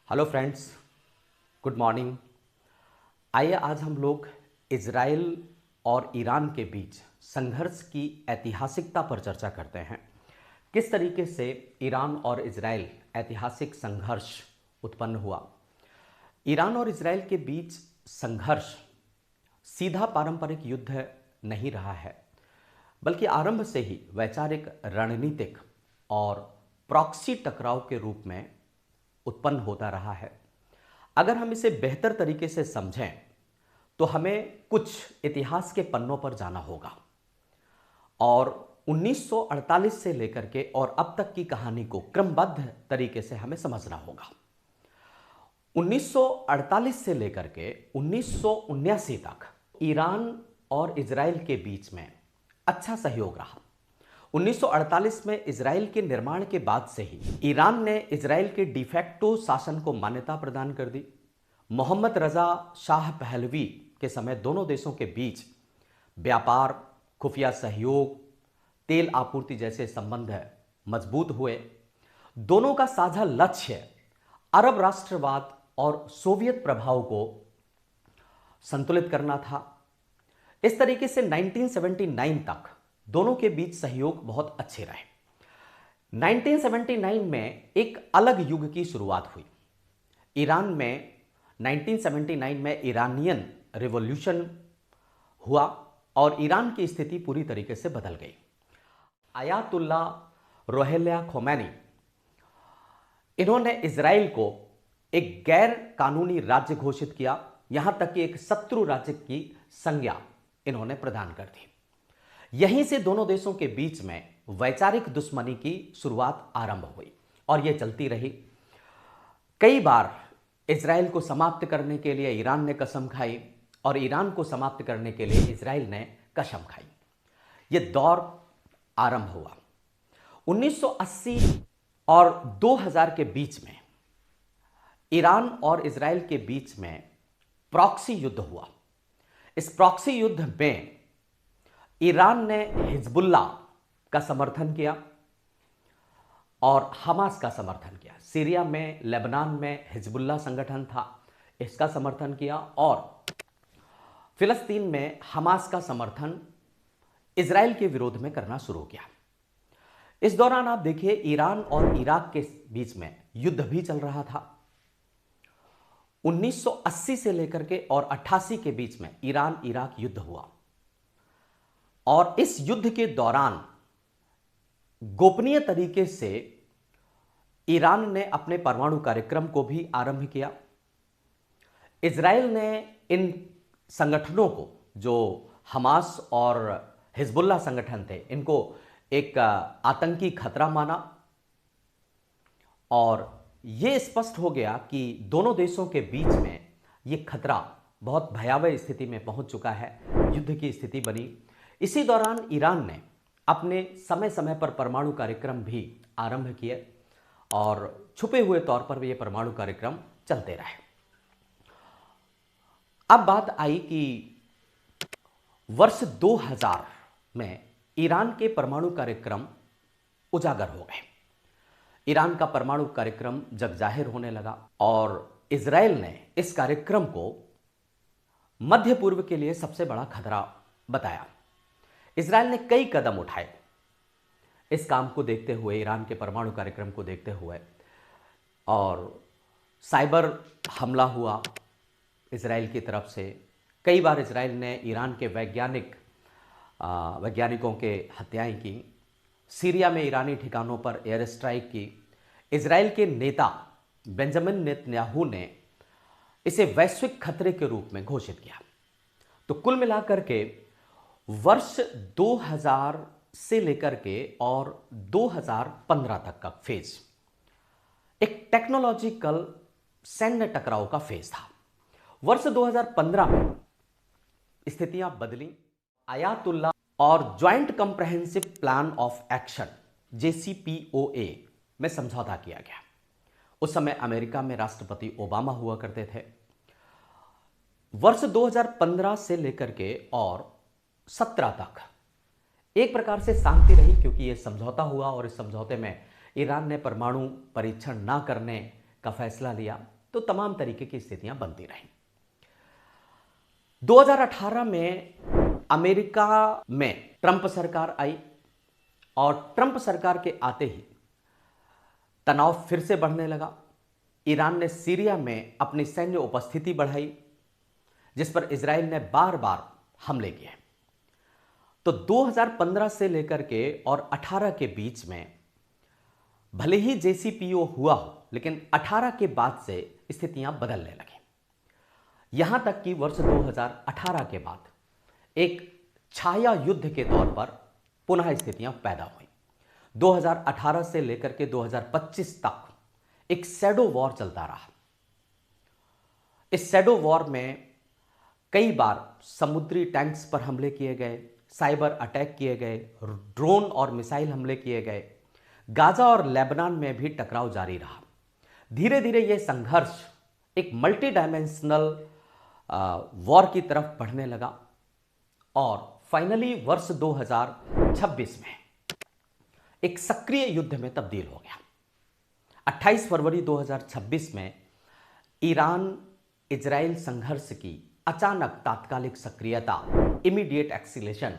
Hello friends, good morning. आइए आज हम लोग इजराइल और ईरान के बीच संघर्ष की ऐतिहासिकता पर चर्चा करते हैं। किस तरीके से ईरान और इजराइल ऐतिहासिक संघर्ष उत्पन्न हुआ। ईरान और इजराइल के बीच संघर्ष सीधा पारंपरिक युद्ध नहीं रहा है, बल्कि आरंभ से ही वैचारिक, रणनीतिक और प्रॉक्सी टकराव के रूप में उत्पन्न होता रहा है। अगर हम इसे बेहतर तरीके से समझें तो हमें कुछ इतिहास के पन्नों पर जाना होगा और 1948 से लेकर के और अब तक की कहानी को क्रमबद्ध तरीके से हमें समझना होगा। 1948 से लेकर के 1979 तक ईरान और इजराइल के बीच में अच्छा सहयोग रहा। 1948 में इजराइल के निर्माण के बाद से ही ईरान ने इजराइल के डिफेक्टो शासन को मान्यता प्रदान कर दी। मोहम्मद रजा शाह पहलवी के समय दोनों देशों के बीच व्यापार, खुफिया सहयोग, तेल आपूर्ति जैसे संबंध मजबूत हुए। दोनों का साझा लक्ष्य अरब राष्ट्रवाद और सोवियत प्रभाव को संतुलित करना था। इस तरीके से 1979 तक दोनों के बीच सहयोग बहुत अच्छे रहे। 1979 में एक अलग युग की शुरुआत हुई। ईरान में 1979 में ईरानियन रिवॉल्यूशन हुआ और ईरान की स्थिति पूरी तरीके से बदल गई। आयातुल्ला रोहिल्ला खोमैनी, इन्होंने इजराइल को एक गैर कानूनी राज्य घोषित किया, यहां तक कि एक शत्रु राज्य की संज्ञा इन्होंने प्रदान कर दी। यहीं से दोनों देशों के बीच में वैचारिक दुश्मनी की शुरुआत आरंभ हुई और यह चलती रही। कई बार इजराइल को समाप्त करने के लिए ईरान ने कसम खाई और ईरान को समाप्त करने के लिए इजराइल ने कसम खाई। यह दौर आरंभ हुआ। 1980 और 2000 के बीच में ईरान और इजराइल के बीच में प्रॉक्सी युद्ध हुआ। इस प्रॉक्सी युद्ध में ईरान ने हिजबुल्ला का समर्थन किया और हमास का समर्थन किया। सीरिया में, लेबनान में हिजबुल्ला संगठन था, इसका समर्थन किया और फिलिस्तीन में हमास का समर्थन इजराइल के विरोध में करना शुरू किया। इस दौरान आप देखिए ईरान और इराक के बीच में युद्ध भी चल रहा था। 1980 से लेकर के और 88 के बीच में ईरान इराक युद्ध हुआ और इस युद्ध के दौरान गोपनीय तरीके से ईरान ने अपने परमाणु कार्यक्रम को भी आरंभ किया। इजराइल ने इन संगठनों को, जो हमास और हिजबुल्ला संगठन थे, इनको एक आतंकी खतरा माना और यह स्पष्ट हो गया कि दोनों देशों के बीच में यह खतरा बहुत भयावह स्थिति में पहुंच चुका है। युद्ध की स्थिति बनी। इसी दौरान ईरान ने अपने समय समय पर परमाणु कार्यक्रम भी आरंभ किए और छुपे हुए तौर पर ये परमाणु कार्यक्रम चलते रहे। अब बात आई कि वर्ष 2000 में ईरान के परमाणु कार्यक्रम उजागर हो गए। ईरान का परमाणु कार्यक्रम जग जाहिर होने लगा और इजराइल ने इस कार्यक्रम को मध्य पूर्व के लिए सबसे बड़ा खतरा बताया। इजराइल ने कई कदम उठाए इस काम को देखते हुए, ईरान के परमाणु कार्यक्रम को देखते हुए, और साइबर हमला हुआ इजराइल की तरफ से। कई बार इजराइल ने ईरान के वैज्ञानिकों के हत्याएं की। सीरिया में ईरानी ठिकानों पर एयर स्ट्राइक की। इजराइल के नेता बेंजामिन नेतन्याहू ने इसे वैश्विक खतरे के रूप में घोषित किया। तो कुल मिलाकर के वर्ष 2000 से लेकर के और 2015 तक का फेज एक टेक्नोलॉजिकल सैन्य टकराव का फेज था। वर्ष 2015 में स्थितियां बदली। आयातुल्ला और joint comprehensive plan of action JCPOA में समझौता किया गया। उस समय अमेरिका में राष्ट्रपति ओबामा हुआ करते थे। वर्ष 2015 से लेकर के और 17 तक एक प्रकार से शांति रही, क्योंकि यह समझौता हुआ और इस समझौते में ईरान ने परमाणु परीक्षण ना करने का फैसला लिया। तो तमाम तरीके की स्थितियां बनती रहीं। 2018 में अमेरिका में ट्रंप सरकार आई और ट्रंप सरकार के आते ही तनाव फिर से बढ़ने लगा। ईरान ने सीरिया में अपनी सैन्य उपस्थिति बढ़ाई, जिस पर इजराइल ने बार बार हमले किए। तो 2015 से लेकर के और 18 के बीच में भले ही जेसीपीओ हुआ हो, लेकिन 18 के बाद से स्थितियां बदलने लगी। यहां तक कि वर्ष 2018 के बाद एक छाया युद्ध के तौर पर पुनः स्थितियां पैदा हुई। 2018 से लेकर के 2025 तक एक शैडो वॉर चलता रहा। इस शैडो वॉर में कई बार समुद्री टैंक्स पर हमले किए गए, साइबर अटैक किए गए, ड्रोन और मिसाइल हमले किए गए। गाजा और लेबनान में भी टकराव जारी रहा। धीरे धीरे यह संघर्ष एक मल्टी डायमेंशनल वॉर की तरफ बढ़ने लगा और फाइनली वर्ष 2026 में एक सक्रिय युद्ध में तब्दील हो गया। 28 फरवरी 2026 में ईरान इजराइल संघर्ष की अचानक तात्कालिक सक्रियता, इमीडिएट एक्सीलेशन,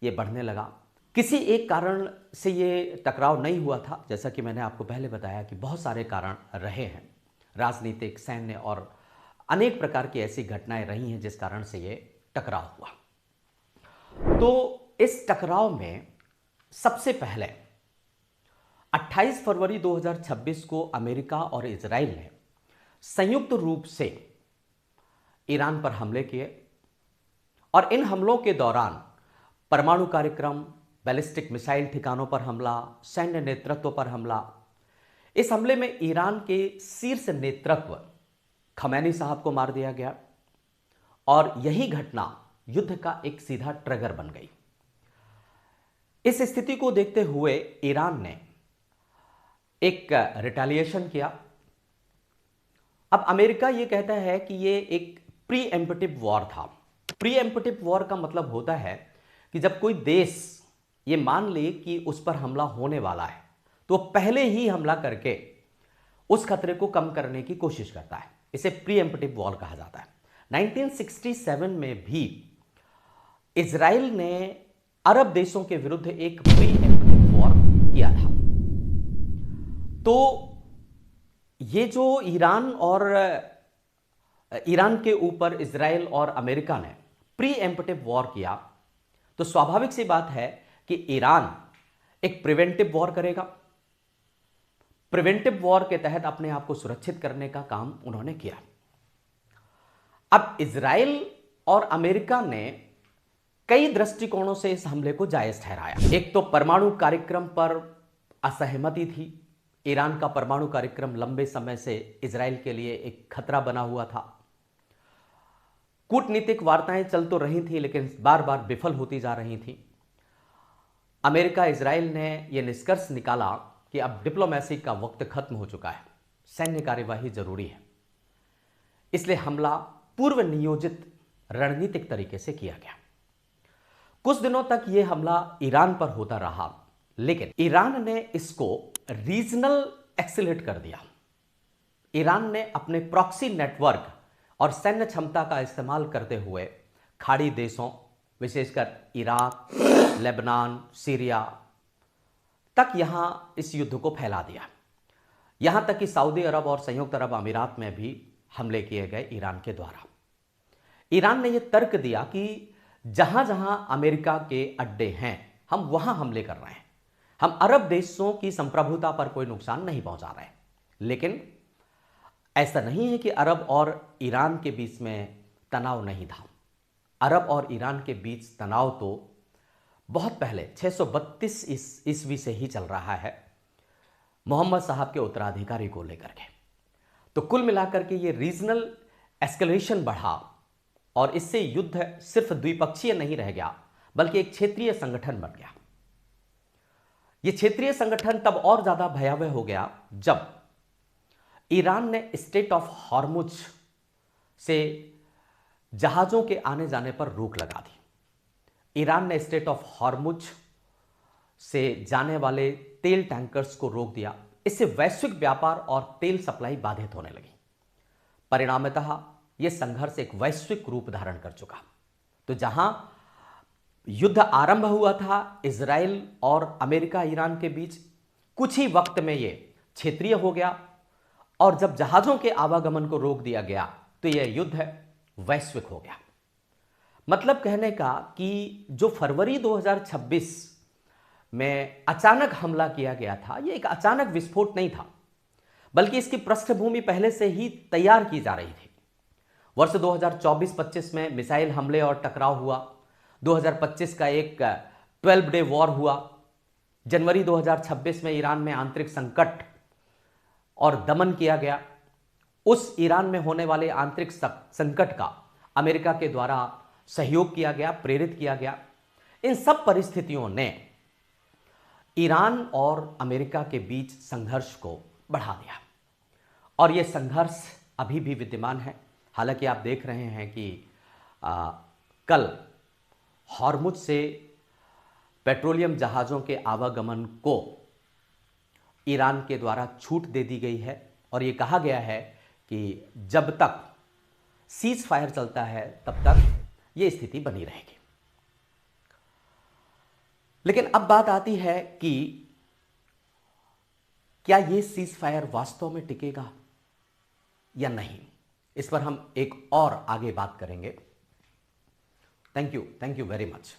ये बढ़ने लगा। किसी एक कारण से ये टकराव नहीं हुआ था, जैसा कि मैंने आपको पहले बताया कि बहुत सारे कारण रहे हैं, राजनीतिक, सैन्य और अनेक प्रकार की ऐसी घटनाएं रही हैं जिस कारण से ये टकराव हुआ। तो इस टकराव में सबसे पहले 28 फरवरी 2026 को अमेरिका और इजराइल ने संयुक्त रूप से ईरान पर हमले किए और इन हमलों के दौरान परमाणु कार्यक्रम, बैलिस्टिक मिसाइल ठिकानों पर हमला, सैन्य नेतृत्व पर हमला। इस हमले में ईरान के शीर्ष नेतृत्व खमैनी साहब को मार दिया गया और यही घटना युद्ध का एक सीधा ट्रिगर बन गई। इस स्थिति को देखते हुए ईरान ने एक रिटेलिएशन किया। अब अमेरिका यह कहता है कि यह एक प्री एम्प्टिव वॉर था। प्री एम्प्टिव वॉर का मतलब होता है कि जब कोई देश ये मान ले कि उस पर हमला होने वाला है तो पहले ही हमला करके उस खतरे को कम करने की कोशिश करता है। इसे प्री एम्प्टिव वॉर कहा जाता है। 1967 में भी इजराइल ने अरब देशों के विरुद्ध एक प्री एम्प्टिव वॉर किया था। तो ये जो ईरान के ऊपर इजराइल और अमेरिका ने प्री एम्प्टिव वॉर किया, तो स्वाभाविक सी बात है कि ईरान एक प्रिवेंटिव वॉर करेगा। प्रिवेंटिव वॉर के तहत अपने आप को सुरक्षित करने का काम उन्होंने किया। अब इजराइल और अमेरिका ने कई दृष्टिकोणों से इस हमले को जायज ठहराया। एक तो परमाणु कार्यक्रम पर असहमति थी। ईरान का परमाणु कार्यक्रम लंबे समय से इजराइल के लिए एक खतरा बना हुआ था। कूटनीतिक वार्ताएं चल तो रही थी, लेकिन बार बार विफल होती जा रही थी। अमेरिका इजराइल ने यह निष्कर्ष निकाला कि अब डिप्लोमेसी का वक्त खत्म हो चुका है, सैन्य कार्यवाही जरूरी है। इसलिए हमला पूर्व नियोजित रणनीतिक तरीके से किया गया। कुछ दिनों तक यह हमला ईरान पर होता रहा, लेकिन ईरान ने इसको रीजनल एक्सीलेट कर दिया। ईरान ने अपने प्रॉक्सी नेटवर्क और सैन्य क्षमता का इस्तेमाल करते हुए खाड़ी देशों, विशेषकर इराक, लेबनान, सीरिया तक यहां इस युद्ध को फैला दिया। यहां तक कि सऊदी अरब और संयुक्त अरब अमीरात में भी हमले किए गए ईरान के द्वारा। ईरान ने यह तर्क दिया कि जहां जहां अमेरिका के अड्डे हैं, हम वहां हमले कर रहे हैं, हम अरब देशों की संप्रभुता पर कोई नुकसान नहीं पहुंचा रहे। लेकिन ऐसा नहीं है कि अरब और ईरान के बीच में तनाव नहीं था। अरब और ईरान के बीच तनाव तो बहुत पहले 632 ईस्वी से ही चल रहा है, मोहम्मद साहब के उत्तराधिकारी को लेकर के। तो कुल मिलाकर के ये रीजनल एस्केलेशन बढ़ा और इससे युद्ध सिर्फ द्विपक्षीय नहीं रह गया, बल्कि एक क्षेत्रीय संगठन बन गया। यह क्षेत्रीय संगठन तब और ज्यादा भयावह हो गया जब ईरान ने स्ट्रेट ऑफ हॉर्मुज से जहाजों के आने जाने पर रोक लगा दी। ईरान ने स्ट्रेट ऑफ हॉर्मुज से जाने वाले तेल टैंकर्स को रोक दिया। इससे वैश्विक व्यापार और तेल सप्लाई बाधित होने लगी। परिणामतः यह संघर्ष एक वैश्विक रूप धारण कर चुका। तो जहां युद्ध आरंभ हुआ था इजराइल और अमेरिका ईरान के बीच, कुछ ही वक्त में यह क्षेत्रीय हो गया, और जब जहाजों के आवागमन को रोक दिया गया तो यह युद्ध वैश्विक हो गया। मतलब कहने का कि जो फरवरी 2026 में अचानक हमला किया गया था, यह एक अचानक विस्फोट नहीं था, बल्कि इसकी पृष्ठभूमि पहले से ही तैयार की जा रही थी। वर्ष 2024-25 में मिसाइल हमले और टकराव हुआ। 2025 का एक 12 डे वॉर हुआ। जनवरी 2026 में ईरान में आंतरिक संकट और दमन किया गया। उस ईरान में होने वाले आंतरिक संकट का अमेरिका के द्वारा सहयोग किया गया, प्रेरित किया गया। इन सब परिस्थितियों ने ईरान और अमेरिका के बीच संघर्ष को बढ़ा दिया, और यह संघर्ष अभी भी विद्यमान है। हालांकि आप देख रहे हैं कि कल हॉर्मुज से पेट्रोलियम जहाज़ों के आवागमन को ईरान के द्वारा छूट दे दी गई है, और ये कहा गया है कि जब तक सीज फायर चलता है तब तक ये स्थिति बनी रहेगी। लेकिन अब बात आती है कि क्या ये सीज फायर वास्तव में टिकेगा या नहीं। इस पर हम एक और आगे बात करेंगे। Thank you very much.